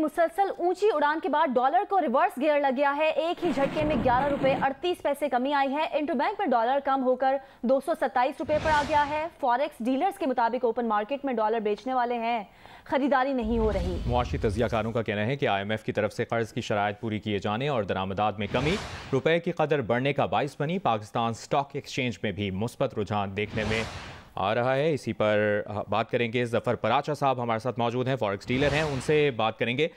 मुसलसल ऊंची उड़ान के बाद डॉलर को रिवर्स गियर लग गया है। एक ही झटके में 11 रुपए 38 पैसे कमी आई है। इंटरबैंक में डॉलर कम होकर 227 रुपए पर आ गया है। फॉरेक्स डीलर्स के मुताबिक ओपन मार्केट में डॉलर बेचने वाले हैं, खरीदारी नहीं हो रही। मुआशी तजियाकारों का कहना है कि IMF की तरफ से कर्ज की शराइत पूरी किए जाने और दरामदात में कमी रुपए की कदर बढ़ने का बाइस बनी। पाकिस्तान स्टॉक एक्सचेंज में भी मुस्बत रुझान देखने में आ रहा है। इसी पर बात करेंगे। जफ़र पराचा साहब हमारे साथ मौजूद हैं, फॉरेक्स डीलर हैं, उनसे बात करेंगे।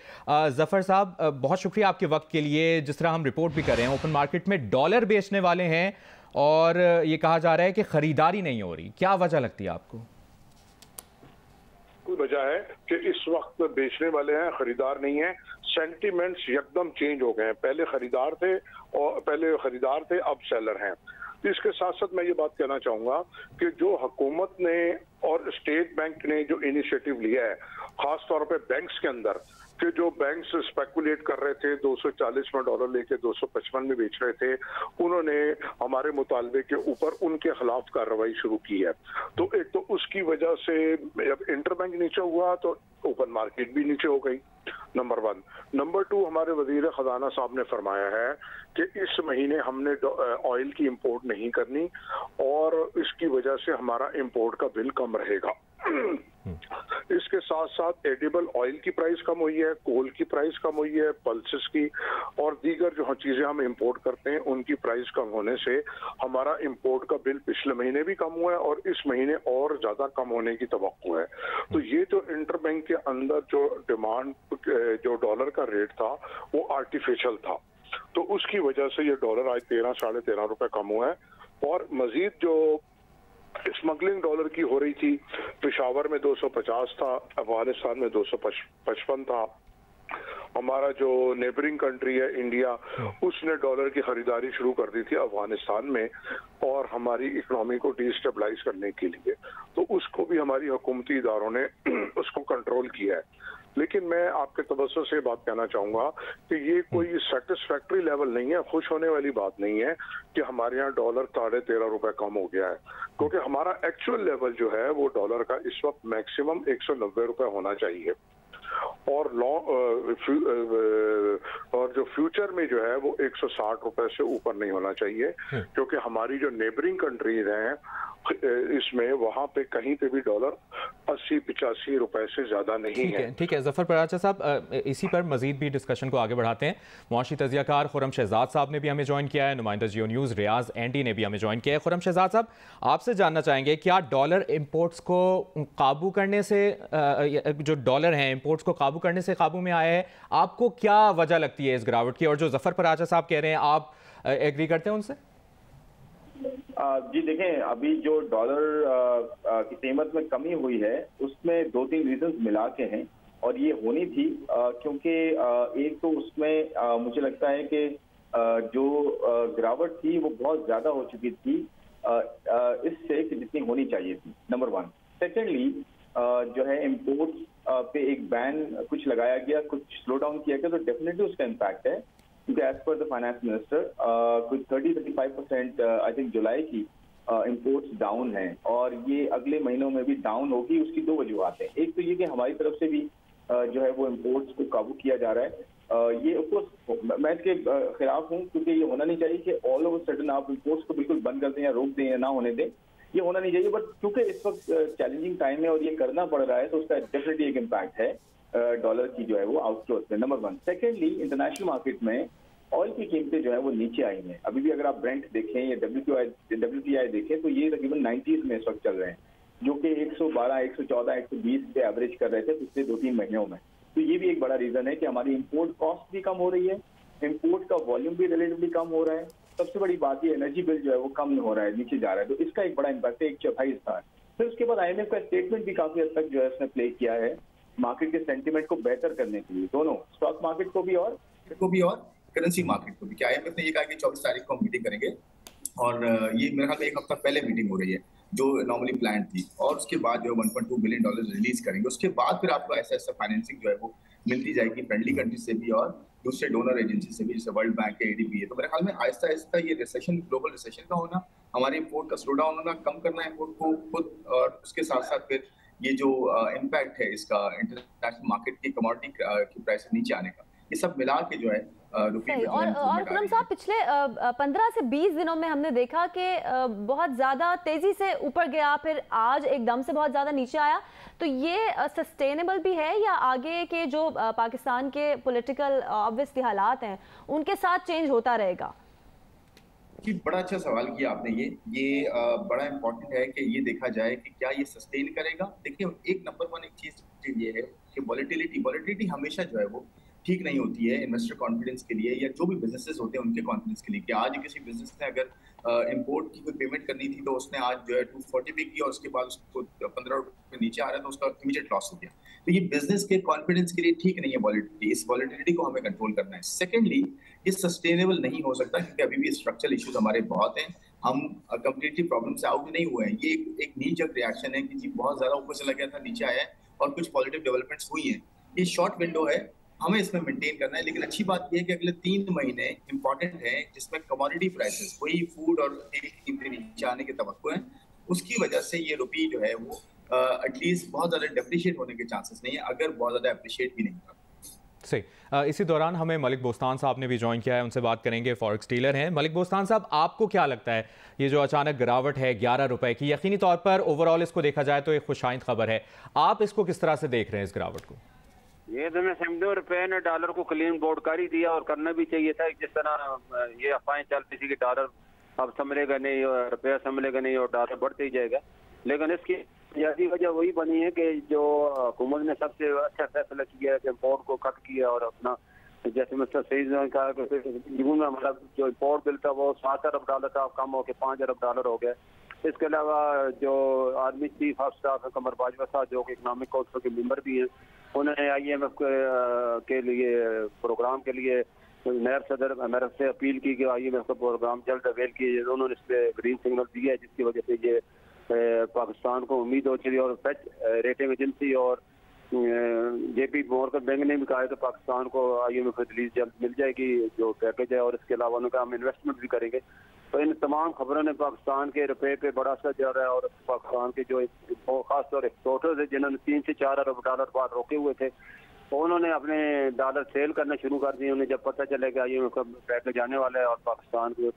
जफ़र साहब, बहुत शुक्रिया आपके वक्त के लिए। जिस तरह हम रिपोर्ट भी कर रहे हैं, ओपन मार्केट में डॉलर बेचने वाले हैं और ये कहा जा रहा है कि खरीदारी नहीं हो रही, क्या वजह लगती है आपको? वजह है कि इस वक्त बेचने वाले हैं, खरीदार नहीं है। सेंटिमेंट्स एकदम चेंज हो गए हैं। पहले खरीदार थे, अब सेलर हैं। इसके साथ साथ मैं ये बात कहना चाहूंगा कि जो हुकूमत ने और स्टेट बैंक ने जो इनिशिएटिव लिया है, खास तौर पे बैंक्स के अंदर, कि जो बैंक्स स्पेकुलेट कर रहे थे 240 में डॉलर लेके 255 में बेच रहे थे, उन्होंने हमारे मुतालबे के ऊपर उनके खिलाफ कार्रवाई शुरू की है। तो एक तो उसकी वजह से जब इंटरबैंक नीचे हुआ तो ओपन मार्केट भी नीचे हो गई, नंबर 1। नंबर 2, हमारे वजीर खजाना साहब ने फरमाया है कि इस महीने हमने ऑयल की इंपोर्ट नहीं करनी और इसकी वजह से हमारा इंपोर्ट का बिल कम रहेगा। इसके साथ साथ एडिबल ऑयल की प्राइस कम हुई है, कोल की प्राइस कम हुई है, पल्सेस की और दीगर जो चीजें हम इंपोर्ट करते हैं उनकी प्राइस कम होने से हमारा इंपोर्ट का बिल पिछले महीने भी कम हुआ है और इस महीने और ज्यादा कम होने की तवक्को है। तो ये जो इंटरबैंक के अंदर जो डिमांड, जो डॉलर का रेट था वो आर्टिफिशियल था, तो उसकी वजह से ये डॉलर आज 13 साढ़े 13 रुपए कम हुआ है। और मजीद जो स्मगलिंग डॉलर की हो रही थी, पेशावर में 250 था, अफगानिस्तान में 255 था। हमारा जो नेबरिंग कंट्री है इंडिया, उसने डॉलर की खरीदारी शुरू कर दी थी अफगानिस्तान में और हमारी इकोनॉमी को डिस्टेबलाइज करने के लिए, तो उसको भी हमारी हुकूमती इदारों ने उसको कंट्रोल किया है। लेकिन मैं आपके तबस्सुर से बात कहना चाहूंगा कि ये कोई सेटिस्फैक्ट्री लेवल नहीं है, खुश होने वाली बात नहीं है कि हमारे यहाँ डॉलर 13.5 रुपए कम हो गया है, क्योंकि हमारा एक्चुअल लेवल जो है वो डॉलर का इस वक्त मैक्सिमम 190 रुपए होना चाहिए और और जो फ्यूचर में जो है वो 160 रुपए से ऊपर नहीं होना चाहिए, क्योंकि हमारी जो नेबरिंग कंट्रीज हैं इसमें वहां पे कहीं पे भी डॉलर 80-85 रुपए से ज्यादा नहीं है। ठीक है जफर पराचा साहब, इसी पर मजीद भी डिस्कशन को आगे बढ़ाते हैं। मुआशी तजियाकार खुर्रम शहजाद साहब ने भी हमें ज्वाइन किया है, नुमाइंदा जियो न्यूज़ रियाज एंडी ने भी हमें ज्वाइन किया है। खुर्रम शहजाद साहब, आपसे जानना चाहेंगे, क्या डॉलर इंपोर्ट्स को काबू करने से, जो डॉलर हैं इंपोर्ट्स को काबू करने से काबू में आया है? आपको क्या वजह लगती है इस गिरावट की? और जो जफर पराचा साहब कह रहे हैं, आप एग्री करते हैं उनसे? जी देखें, अभी जो डॉलर की कीमत में कमी हुई है उसमें 2-3 रीजंस मिला के हैं और ये होनी थी, क्योंकि एक तो उसमें मुझे लगता है कि जो गिरावट थी वो बहुत ज्यादा हो चुकी थी इससे कि जितनी होनी चाहिए थी, नंबर 1। सेकेंडली जो है इम्पोर्ट पे एक बैन कुछ लगाया गया, कुछ स्लो डाउन किया गया, तो डेफिनेटली उसका इम्पैक्ट है, क्योंकि as per the finance minister कुछ 30-35% आई थिंक जुलाई की इंपोर्ट्स डाउन है और ये अगले महीनों में भी डाउन होगी। उसकी 2 वजूहत हैं। एक तो ये कि हमारी तरफ से भी जो है वो इंपोर्ट्स को काबू किया जा रहा है। ये ऑफकोर्स मैं इसके खिलाफ हूँ, क्योंकि ये होना नहीं चाहिए कि ऑल ओवर सडन आप इंपोर्ट्स को बिल्कुल बंद कर दें या रोक दें या ना होने दें, ये होना नहीं चाहिए। बट क्योंकि इस वक्त चैलेंजिंग टाइम है और ये करना पड़ रहा है, तो उसका डेफिनेटली एक इम्पैक्ट है डॉलर की जो है वो आउटफ्लोज में, नंबर 1। सेकेंडली इंटरनेशनल मार्केट में ऑयल की कीमतें जो है वो नीचे आई हैं। अभी भी अगर आप ब्रेंट देखें या WTI देखें तो ये तकरीबन 90s में इस वक्त चल रहे हैं, जो कि 112, 114, 120 पे एवरेज कर रहे थे पिछले 2-3 महीनों में। तो ये भी एक बड़ा रीजन है कि हमारी इंपोर्ट कॉस्ट भी कम हो रही है, इंपोर्ट का वॉल्यूम भी रिलेटिवली कम हो रहा है। सबसे बड़ी बात ये एनर्जी बिल जो है वो कम हो रहा है, नीचे जा रहा है, तो इसका एक बड़ा इम्पैक्ट है, 1/4 हिस्सा है। फिर उसके बाद IMF का स्टेटमेंट भी काफी हद तक जो है उसने प्ले किया है मार्केट के सेंटीमेंट को बेहतर करने के लिए, दोनों स्टॉक मार्केट को भी और करेंसी मार्केट को भी। क्या IMF ने ये कहा कि 24 तारीख को हम मीटिंग करेंगे और ये मेरे ख्याल में 1 हफ्ता पहले मीटिंग हो रही है जो नॉर्मली प्लान थी, और उसके बाद जो $1.2 बिलियन रिलीज करेंगे। उसके बाद फिर आपको ऐसा फाइनेंसिंग जो है वो मिलती जाएगी फ्रेंडली कंट्री से भी और दूसरे डोनर एजेंसी से भी, जैसे वर्ल्ड बैंक है, ADB है। तो मेरे ख्याल में आहिस्ता आहिस्ता ये रिसेशन, ग्लोबल रिसेशन का होना, हमारे इंपोर्ट का स्लो डाउन होना, कम करना इंपोर्ट को खुद, और उसके साथ साथ फिर ये जो इम्पैक्ट है इसका इंटरनेशनल मार्केट की कमोडिटी की प्राइस नीचे आने का, ये सब मिला के जो है सही। और खुर्रम साहब, पिछले 15 से 20 दिनों में हमने देखा कि बहुत ज़्यादा तेज़ी से ऊपर गया, फिर आज एकदम से बहुत ज़्यादा नीचे आया, तो ये सस्टेनेबल भी है या आगे के जो पाकिस्तान के पॉलिटिकल ऑब्वियसली हालात हैं उनके साथ चेंज होता रहेगा? जी, बड़ा अच्छा सवाल किया आपने। ये बड़ा इम्पोर्टेंट है कि ये देखा जाए कि क्या ये सस्टेन करेगा। देखिए, एक नंबर 1 एक चीज़ ये है कि वॉलेटिलिटी हमेशा जो है वो ठीक नहीं होती है इन्वेस्टर कॉन्फिडेंस के लिए या जो भी बिजनेसेस होते हैं उनके कॉन्फिडेंस के लिए। कि आज किसी बिजनेस ने अगर इंपोर्ट की कोई पेमेंट करनी थी तो उसने आज जो है 240 पे की और उसके बाद उसको 15 रुपये नीचे आ रहा है तो उसका इमीडिएट लॉस हो गया। तो ये बिजनेस के कॉन्फिडेंस के लिए ठीक नहीं है वॉलेटिलिटी। इस वॉलेटिलिटी को हमें कंट्रोल करना है। सेकेंडली, ये सस्टेनेबल नहीं हो सकता क्योंकि अभी भी स्ट्रक्चरल इश्यूज हमारे बहुत हैं। हम कंप्लीटली प्रॉब्लम से आउट नहीं हुए हैं। ये एक नी जर्क रिएक्शन है कि जी बहुत ज्यादा ऊपर से लग गया था, नीचे आया है और कुछ पॉजिटिव डेवलपमेंट्स हुई हैं। ये शॉर्ट विंडो है, हमें इसमें मेंटेन करना है। लेकिन अच्छी बात यह है कि अगले 3 महीने इंपॉर्टेंट हैं जिसमें कमोडिटी प्राइसेस, वही फूड और तेल की कीमतें नीचे आने के तवक्को हैं। उसकी वजह से ये रुपये जो है वो एटलीस्ट बहुत ज़्यादा डेप्रिशिएट होने के चांसेस नहीं है, अगर बहुत ज़्यादा अप्रिशिएट भी नहीं होगा। सही। इसी दौरान हमें मलिक बोस्तान साहब ने भी ज्वाइन किया है, उनसे बात करेंगे। फॉरेक्स डीलर हैं मलिक बोस्तान साहब, आपको क्या लगता है ये जो अचानक गिरावट है 11 रुपए की, यकीनी तौर पर ओवरऑल इसको देखा जाए तो एक खुशाइंद खबर है, आप इसको किस तरह से देख रहे हैं इस गिरावट को? ये तो मैं समझो रुपए ने डॉलर को क्लीन बोर्ड कर ही दिया और करना भी चाहिए था। जिस तरह ये अफवाहें चलती थी कि डॉलर अब संभलेगा नहीं और रुपया संभलेगा नहीं और डॉलर बढ़ते ही जाएगा, लेकिन इसकी बुनियादी वजह वही बनी है कि जो हुकूमत ने सबसे अच्छा फैसला किया है कि इम्पोर्ट को कट किया और अपना, जैसे मिस्टर सईद ने कहा कि जून में हमारा जो इम्पोर्ट बिल था वो 7 अरब डॉलर था, कम होकर 5 अरब डॉलर हो गया। इसके अलावा जो आर्मी चीफ ऑफ स्टाफ है कमर बाजवा साहब, जो कि इकनॉमिक काउंसिल के मेंबर भी हैं, उन्होंने IMF के लिए प्रोग्राम के लिए नायब सदर अमेरिका से अपील की कि IMF का प्रोग्राम जल्द अवेल किए। उन्होंने इस पर ग्रीन सिग्नल दिया है, जिसकी वजह से ये पाकिस्तान को उम्मीद हो चुकी है। और फेच रेटिंग एजेंसी और JP मॉर्गन बैंक ने भी कहा है कि पाकिस्तान को IMF रिलीज जल्द मिल जाएगी जो पैकेज है, और इसके अलावा उन्होंने कहा हम इन्वेस्टमेंट भी करेंगे। तो इन तमाम खबरों ने पाकिस्तान के रुपये पे बड़ा असर डाल रहा है और पाकिस्तान के जो खासतौर एक्सपोर्टर्स है जिन्होंने 3 से 4 अरब डॉलर बाद रोके हुए थे, तो उन्होंने अपने डॉलर सेल करना शुरू कर दिए। उन्हें जब पता चलेगा IMF का पैकेज आने वाला है और पाकिस्तान को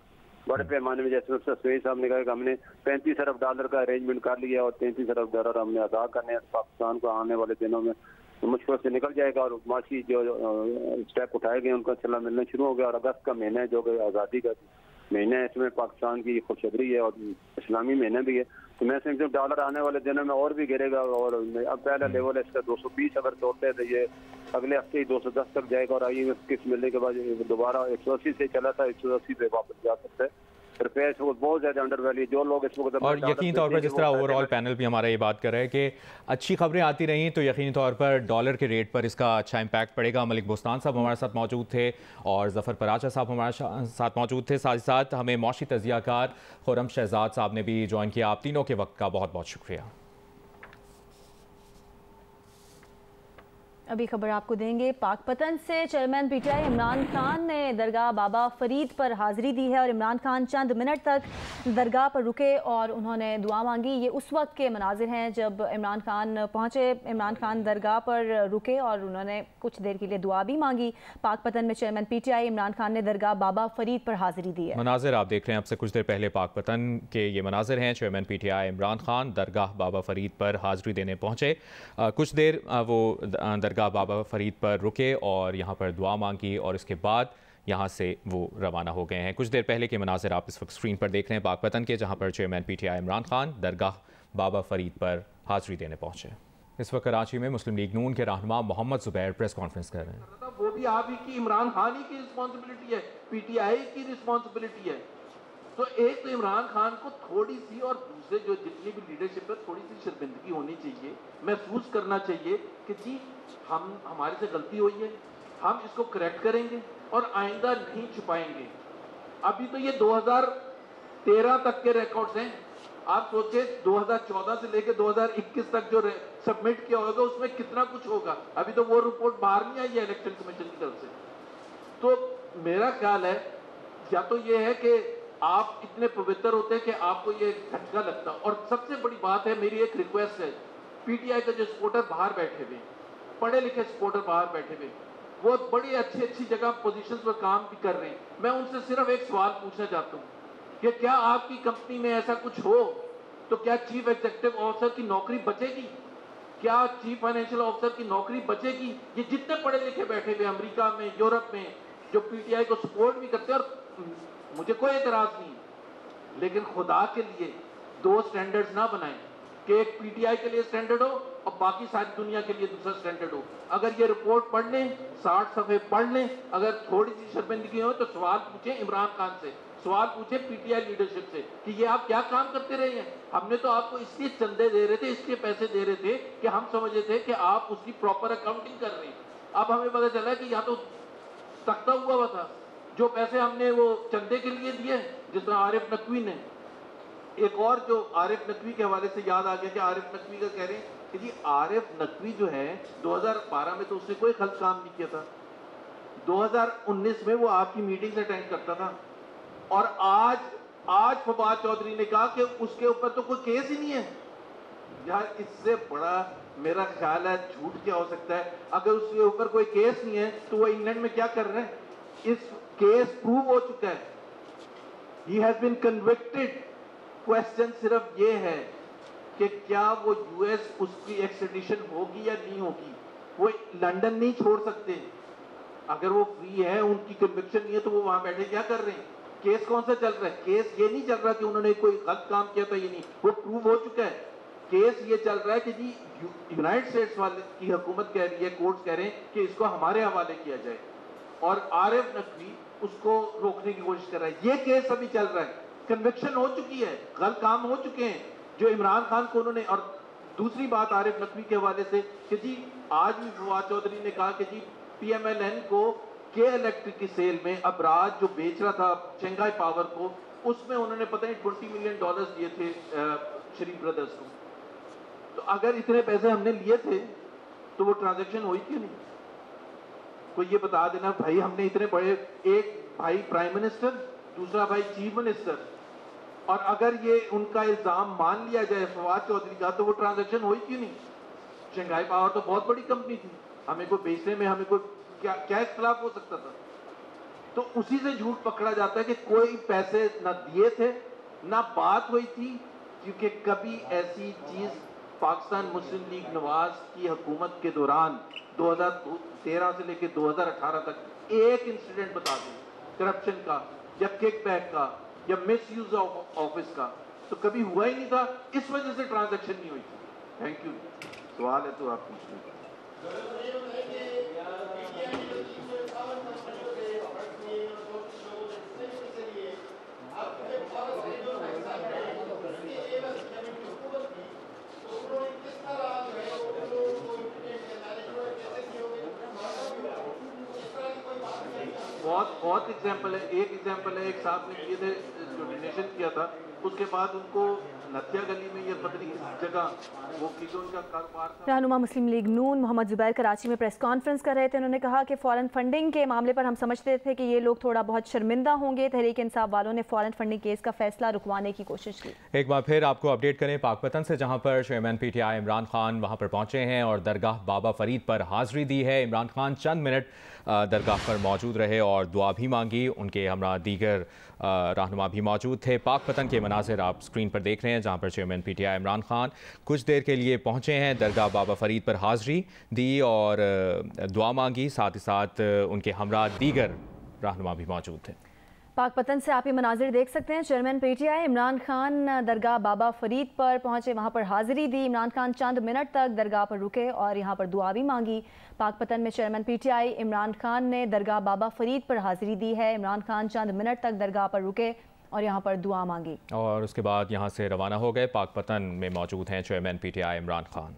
बड़े पैमाने में, जैसे मिस्टर सईद साहब ने कहा कि हमने 35 अरब डॉलर का अरेंजमेंट कर लिया और 33 अरब डॉलर हमने अदा करने हैं, पाकिस्तान को आने वाले दिनों में मुश्किल से निकल जाएगा और माशी जो स्टेप उठाए गए उनका चला मिलना शुरू हो गया। और अगस्त का महीना है जो कि आज़ादी का महीना है, इसमें पाकिस्तान की खुशखबरी है और इस्लामी महीना भी है। तो मैं समझता हूँ डॉलर आने वाले दिनों में और भी गिरेगा और अब पहला लेवल है इसका 220 अगर तोड़ते हैं तो ये अगले हफ्ते ही 210 तक जाएगा और IMF किस मिलने के बाद दोबारा 180 से चला था 180 पे वापस जा सकता है। रुपये इस वक्त बहुत ज्यादा अंडर वैल्यू, जो लोग इस वक्त और यकीनी तौर पर जिस तरह ओवरऑल पैनल भी हमारा ये बात कर रहा है कि अच्छी खबरें आती रहीं तो यकीनी तौर पर डॉलर के रेट पर इसका अच्छा इम्पैक्ट पड़ेगा। मलिक बोस्तान साहब हमारे साथ मौजूद थे और जफ़र पराचा साहब हमारे साथ मौजूद थे। साथ ही साथ हमें मौशी तजियाकार खुर्रम शहजाद साहब ने भी ज्वाइन किया। आप तीनों के वक्त का बहुत बहुत शुक्रिया। अभी खबर आपको देंगे। पाकपतन से चेयरमैन PTI इमरान खान ने दरगाह बाबा फरीद पर हाजिरी दी है और इमरान खान चंद मिनट तक दरगाह पर रुके और उन्होंने दुआ मांगी। ये उस वक्त के मनाजिर हैं जब इमरान खान पहुंचे। इमरान खान दरगाह पर रुके और उन्होंने कुछ देर के लिए दुआ भी मांगी। पाकपतन में चेयरमैन PTI इमरान खान ने दरगाह बाबा फरीद पर हाजिरी दी है। मनाजिर आप देख रहे हैं, अब से कुछ देर पहले पाकपतन के ये मनाजिर हैं। चेयरमैन PTI इमरान खान दरगाह बाबा फरीद पर हाजिरी देने पहुंचे। कुछ देर वो दरगाह बाबा फरीद पर रुके और यहाँ पर दुआ मांगी और इसके बाद यहाँ से वो रवाना हो गए हैं। कुछ देर पहले के मनाजिर आप इस वक्त स्क्रीन पर देख रहे हैं पाकपतन के, जहाँ पर चेयरमैन PTI इमरान खान दरगाह बाबा फरीद पर हाजिरी देने पहुँचे। इस वक्त कराची में मुस्लिम लीग नून के रहनुमा मोहम्मद जुबैर प्रेस कॉन्फ्रेंस कर रहे हैं। वो भी आप ही की, इमरान खान ही की रिस्पॉन्सिबिलिटी है, PTI की रिस्पॉन्सिबिलिटी है। तो एक तो इमरान खान को थोड़ी सी और दूसरे जो जितनी भी लीडरशिप है थोड़ी सी शर्मिंदगी होनी चाहिए, महसूस करना चाहिए कि जी हमारे से गलती हुई है, हम इसको करेक्ट करेंगे और आइंदा नहीं छुपाएंगे। अभी तो ये 2013 तक के रिकॉर्ड्स हैं। आप सोचे 2014 से लेकर 2021 तक जो सबमिट किया होगा उसमें कितना कुछ होगा। अभी तो वो रिपोर्ट बाहर नहीं आई है इलेक्शन कमीशन की तरफ से। तो मेरा ख्याल है या तो ये है कि आप इतने पवित्र होते हैं कि आपको ये झटका लगता। और सबसे बड़ी बात है, मेरी एक रिक्वेस्ट है पीटीआई के जो सपोर्टर बाहर बैठे हुए, पढ़े लिखे सपोर्टर बाहर बैठे हुए, वो बड़ी अच्छी जगह पोजीशंस पर काम भी कर रहे हैं। मैं उनसे सिर्फ एक सवाल पूछना चाहता हूँ कि क्या आपकी कंपनी में ऐसा कुछ हो तो क्या चीफ एग्जीक्यूटिव ऑफिसर की नौकरी बचेगी? क्या चीफ फाइनेंशियल ऑफिसर की नौकरी बचेगी? ये जितने पढ़े लिखे बैठे हुए अमेरिका में, यूरोप में, जो पीटीआई को सपोर्ट भी करते हैं, और मुझे कोई एतराज नहीं, लेकिन खुदा के लिए दो स्टैंडर्ड्स ना बनाएं कि एक पीटीआई के लिए स्टैंडर्ड हो और बाकी सारी दुनिया के लिए दूसरा स्टैंडर्ड हो। अगर ये रिपोर्ट पढ़ लें, 60 सफ़े पढ़ लें, अगर थोड़ी सी शर्मिंदगी हो तो सवाल पूछें इमरान खान से, सवाल पूछे पीटीआई लीडरशिप से कि ये आप क्या काम करते रहे हैं। हमने तो आपको इसलिए चंदे दे रहे थे, इसलिए पैसे दे रहे थे कि हम समझे थे कि आप उसकी प्रॉपर अकाउंटिंग कर रहे हैं। अब हमें पता चला कि यहाँ तो तख्ता हुआ था, जो पैसे हमने वो चंदे के लिए दिए, जिस तरह आरिफ नकवी ने। एक और जो आरिफ नकवी के हवाले से याद आ गया कि आरिफ नकवी का कह रहे हैं कि जी आरिफ नकवी जो है 2012 में तो उसने कोई गलत काम नहीं किया था, 2019 में वो आपकी मीटिंग अटेंड करता था, और आज फवाद चौधरी ने कहा कि उसके ऊपर तो कोई केस ही नहीं है। यार इससे बड़ा मेरा ख्याल है झूठ क्या हो सकता है? अगर उसके ऊपर कोई केस नहीं है तो वो इंग्लैंड में क्या कर रहे हैं? इस केस प्रूव हो चुका है, he has been convicted. Question सिर्फ ये है कि क्या वो यूएस उसकी एक्सट्रेडिशन होगी या नहीं होगी। वो लंदन नहीं छोड़ सकते, अगर वो फ्री है, उनकी कन्विक्शन नहीं है, तो वो वहां बैठे क्या कर रहे हैं? केस कौन सा चल रहा है? केस ये नहीं चल रहा कि उन्होंने कोई गलत काम किया था, ये नहीं, वो प्रूव हो चुका है। केस ये चल रहा है कि जी यूनाइटेड स्टेट्स वाले की हुकूमत कह रही है, कोर्ट्स कह रहे हैं कि इसको हमारे हवाले किया जाए, और आरिफ नकवी उसको रोकने की कोशिश कर रहा है। ये केस अभी चल रहा है, कन्विक्शन हो चुकी है, गलत काम हो चुके हैं जो इमरान खान को उन्होंने। और दूसरी बात आरिफ नकवी के हवाले से कि जी आज भी फवाद चौधरी ने कहा कि जी पीएमएलएन को के इलेक्ट्रिक की सेल में अबराज जो बेच रहा था शंघाई पावर को, उसमें उन्होंने पता नहीं $20 मिलियन दिए थे शरीफ ब्रदर्स को। तो अगर इतने पैसे हमने लिए थे तो वो ट्रांजैक्शन हुई क्यों नहीं? कोई ये बता देना भाई, हमने इतने बड़े, एक भाई प्राइम मिनिस्टर, दूसरा भाई चीफ मिनिस्टर, और अगर ये उनका इल्जाम मान लिया जाए फवाद चौधरी का, तो वो ट्रांजैक्शन हुई क्यों नहीं? शंघाई पावर तो बहुत बड़ी कंपनी थी, हमें कोई बेचने में हमें कोई क्या इख्तलाफ हो सकता था? तो उसी से झूठ पकड़ा जाता है कि कोई पैसे ना दिए थे, ना बात हुई थी, क्योंकि कभी ऐसी चीज पाकिस्तान मुस्लिम लीग नवाज की हुकूमत के दौरान 2013 से लेकर 2018 तक एक इंसिडेंट बता दें करप्शन का या किकबैक का या मिस यूज ऑफ ऑफिस का, तो कभी हुआ ही नहीं था। इस वजह से ट्रांजैक्शन नहीं हुई थी। Thank you. सवाल है तो आप पूछ लीजिए। बहुत एग्जाम्पल है। एक एग्जाम्पल है, एक साहब ने किए थे जो डोनेशन किया था, उसके बाद उनको नथिया गली में ये पता नहीं किस जगह वो की जो उनका कारोबार था। रहनुमा मुस्लिम लीग नून मोहम्मद जुबैर कराची में प्रेस कॉन्फ्रेंस कर रहे थे। उन्होंने कहा कि फॉरेन फंडिंग के मामले पर हम समझते थे कि ये लोग थोड़ा बहुत शर्मिंदा होंगे। तहरीक इंसाफ वालों ने फॉरेन फंडिंग केस का फैसला रुकवाने की कोशिश की। एक बार फिर आपको अपडेट करें पाकपतन से, जहां पर चेयरमैन पीटीआई इमरान खान वहां पर पहुंचे हैं और दरगाह बाबा फरीद पर हाजिरी दी है। इमरान खान चंद मिनट दरगाह पर मौजूद रहे और दुआ भी मांगी। उनके हमरा दीगर रहनुमा भी मौजूद थे। पाकपतन के मनाजिर आप स्क्रीन पर देख रहे हैं, जहां पर चेयरमैन पीटीआई इमरान खान कुछ देर के लिए पहुंचे हैं, दरगाह बाबा फरीद पर हाजिरी दी और दुआ मांगी। साथ ही साथ उनके हमरा दीगर रहनुमा भी मौजूद थे। पाकपतन से आप ये मनाजिर देख सकते हैं। चेयरमैन पीटीआई इमरान खान दरगाह बाबा फरीद पर पहुंचे, वहां पर हाजिरी दी। इमरान खान चंद मिनट तक दरगाह पर रुके और यहां पर दुआ भी मांगी। पाकपतन में चेयरमैन पीटीआई इमरान खान ने दरगाह बाबा फरीद पर हाजिरी दी है। इमरान खान चंद मिनट तक दरगाह पर रुके और यहाँ पर दुआ मांगी और उसके बाद यहाँ से रवाना हो गए। पाकपतन में मौजूद हैं चेयरमैन पीटीआई इमरान खान।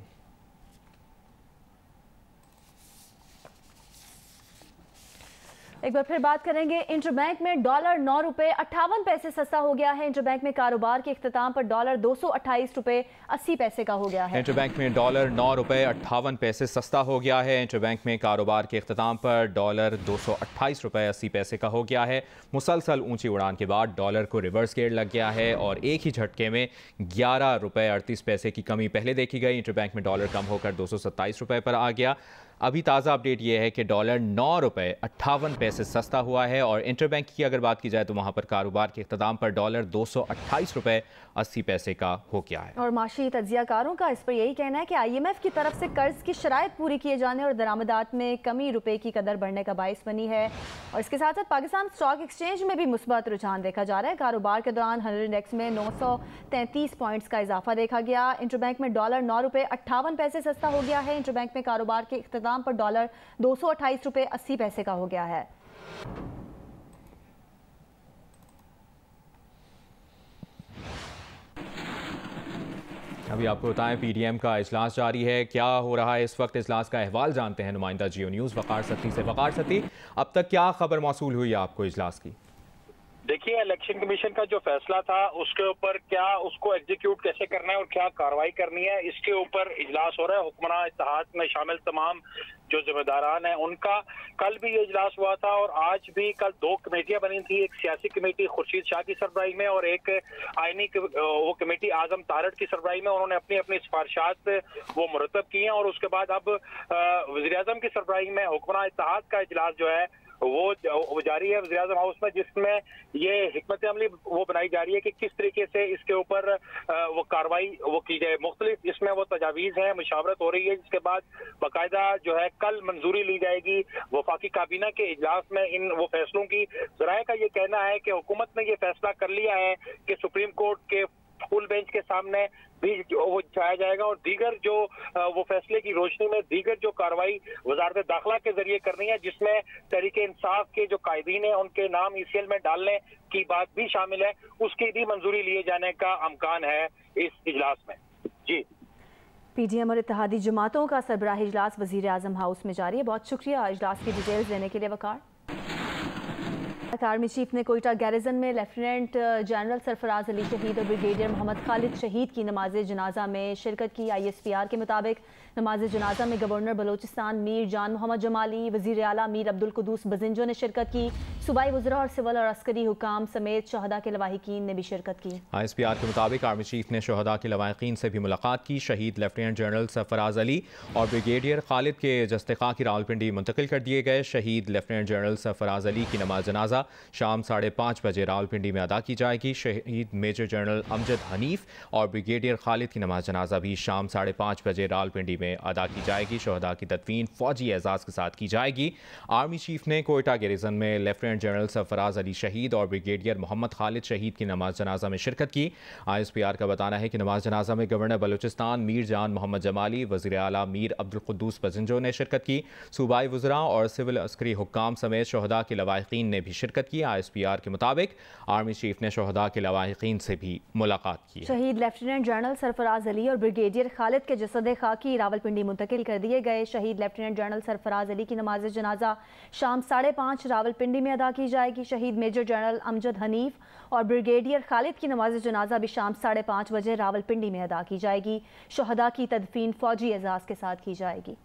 एक बार फिर बात करेंगे। इंटरबैंक में डॉलर 9 रुपए 58 पैसे सस्ता हो गया है। इंटरबैंक में कारोबार के इख्तिताम पर डॉलर 228 रुपए 80 पैसे का हो गया है। इंटरबैंक में डॉलर 9 रुपए 58 पैसे सस्ता हो गया है। इंटरबैंक में कारोबार के इख्तिताम पर डॉलर 228 रुपए 80 पैसे का हो गया है। मुसलसल ऊंची उड़ान के बाद डॉलर को रिवर्स गेयर लग गया है और एक ही झटके में 11 रुपए 38 पैसे की कमी पहले देखी गई। इंटरबैंक में डॉलर कम होकर 227 रुपए पर आ गया। अभी ताज़ा अपडेट यह है कि डॉलर 9 रुपए 58 पैसे सस्ता हुआ है और इंटरबैंक की अगर बात की जाए तो वहां पर कारोबार के इख्तिताम पर डॉलर 228 रुपए 80 पैसे का हो गया है। और माशी तज्जियाकारों का इस पर यही कहना है कि IMF की तरफ से कर्ज की शराइत पूरी किए जाने और दरामदात में कमी रुपए की कदर बढ़ने का बाइस बनी है। और इसके साथ साथ पाकिस्तान स्टॉक एक्सचेंज में भी मुस्बत रुझान देखा जा रहा है। कारोबार के दौरान 100 इंडेक्स में 933 पॉइंट्स का इजाफा देखा गया। इंटरबैंक में डॉलर 9 रुपए 58 पैसे सस्ता हो गया है। इंटरबैंक में कारोबार के इख्तिताम पर डॉलर 228 रुपए 80 पैसे का हो गया है। अभी आपको बताएं PDM का इजलास जारी है। क्या हो रहा है इस वक्त, इजलास का अहवाल जानते हैं नुमाइंदा जियो न्यूज़ वकार सती से। वकार सती, अब तक क्या खबर मौसूल हुई है आपको इजलास की? देखिए, इलेक्शन कमीशन का जो फैसला था उसके ऊपर क्या उसको एग्जीक्यूट कैसे करना है और क्या कार्रवाई करनी है, इसके ऊपर इजलास हो रहा है। हुक्मरान इत्तेहाद में शामिल तमाम जो जिम्मेदारान हैं उनका कल भी ये इजलास हुआ था और आज भी। कल 2 कमेटियां बनी थी, एक सियासी कमेटी खुर्शीद शाह की सरबराही में और एक आईनी वो कमेटी आजम तारड़ की सरबराही में। उन्होंने अपनी अपनी सिफारिशात वो मुरतब की हैं और उसके बाद अब वज़ीर-ए-आज़म की सरबराही में हुक्मरान इत्तेहाद का इजलास जो है वो जारी है वज़ीर-ए-आज़म हाउस में, जिसमें ये हिकमत अमली वो बनाई जा रही है कि किस तरीके से इसके ऊपर वो कार्रवाई वो की जाए। मुख्तलिफ इसमें वो तजावीज़ हैं, मुशावरत हो रही है, जिसके बाद बाकायदा जो है कल मंजूरी ली जाएगी वफाकी काबीना के इजलास में इन वो फैसलों की। ज़राए का ये कहना है कि हुकूमत ने ये फैसला कर लिया है कि सुप्रीम कोर्ट के फुल बेंच के सामने भी वो जाया जाएगा और दीगर जो वो फैसले की रोशनी में दीगर जो कार्रवाई वजारत दाखिला के जरिए करनी है, जिसमें तहरीक इंसाफ के जो कायदीन हैं उनके नाम ECL में डालने की बात भी शामिल है, उसकी भी मंजूरी लिए जाने का अमकान है इस इजलास में। जी, PDM और इत्तेहादी जमातों का सरबराही इजलास वज़ीर-ए-आज़म हाउस में जारी है। बहुत शुक्रिया इजलास की डिटेल्स देने के लिए वकार। आर्मी चीफ ने कोयटा गैरिजन में लेफ्टिनेंट जनरल सरफराज अली शहीद और ब्रिगेडियर मोहम्मद खालिद शहीद की नमाज जनाजा में शिरकत की। ISPR के मुताबिक नमाज जनाजा में गवर्नर बलोचिस्तान मीर जान मोहम्मद जमाली, वज़ीर आला मीर अब्दुल कुद्दूस बजिंजो ने शिरकत की। सूबाई वज़रा और सिविल और अस्करी हुकाम समेत शहदा के लवाहिकीन ने भी शिरकत की। ISPR के मुताबिक आर्मी चीफ ने शहदा के लवाहिकीन से भी मुलाकात की। शहीद लेफ्टिनेंट जनरल सरफराज अली और ब्रिगेडियर खालिद के जस्तिका की रावलपिंडी मुंतकिल कर दिए गए। शहीद लेफ्टिनेंट जनरल सरफराज अली की नमाज जनाजा शाम 5:30 बजे रावलपिंडी में अदा की जाएगी। शहीद मेजर जनरल अमजद हनीफ और ब्रिगेडियर खालिद की नमाज जनाजा भी शाम 5:30 बजे रावलपिंडी में अदा की जाएगी। शहदा की तदफीन फौजी एजाज के साथ की जाएगी। आर्मी चीफ ने कोयटा गैरिजन में लेफ्टिनेंट जनरल सरफराज अली शहीद और ब्रिगेडियर मोहम्मद खालिद शहीद की नमाज जनाजा में शिरकत की। ISPR का बताना है कि नमाज जनाजा में गवर्नर बलोचिस्तान मीर जान मोहम्मद जमाली, वज़ीर आला मीर अब्दुल कुद्दूस बजिंजो ने शिरकत की। सूबाई वज़रा और सिविल अस्करी हुक्काम समेत शहदा के लवाहिकीन ने भी शिरकत की। ISPR के मुताबिक आर्मी चीफ ने शहदा के लवाहिकीन से भी मुलाकात की। शहीद लेफ्टिनेंट जनरल सरफराज अली और ब्रिगेडियर खालिद के जसद खाकी रावलपिंडी मुंतकिल कर दिए गए। शहीद लेफ्टिनेंट जनरल सरफराज अली की नमाज जनाजा शाम 5:30 रावलपिंडी में अदा की जाएगी। शहीद मेजर जनरल अमजद हनीफ और ब्रिगेडियर खालिद की नमाज जनाजा भी शाम 5:30 बजे रावलपिंडी में अदा की जाएगी। शहदा की तदफीन फौजी एजाज के साथ की जाएगी।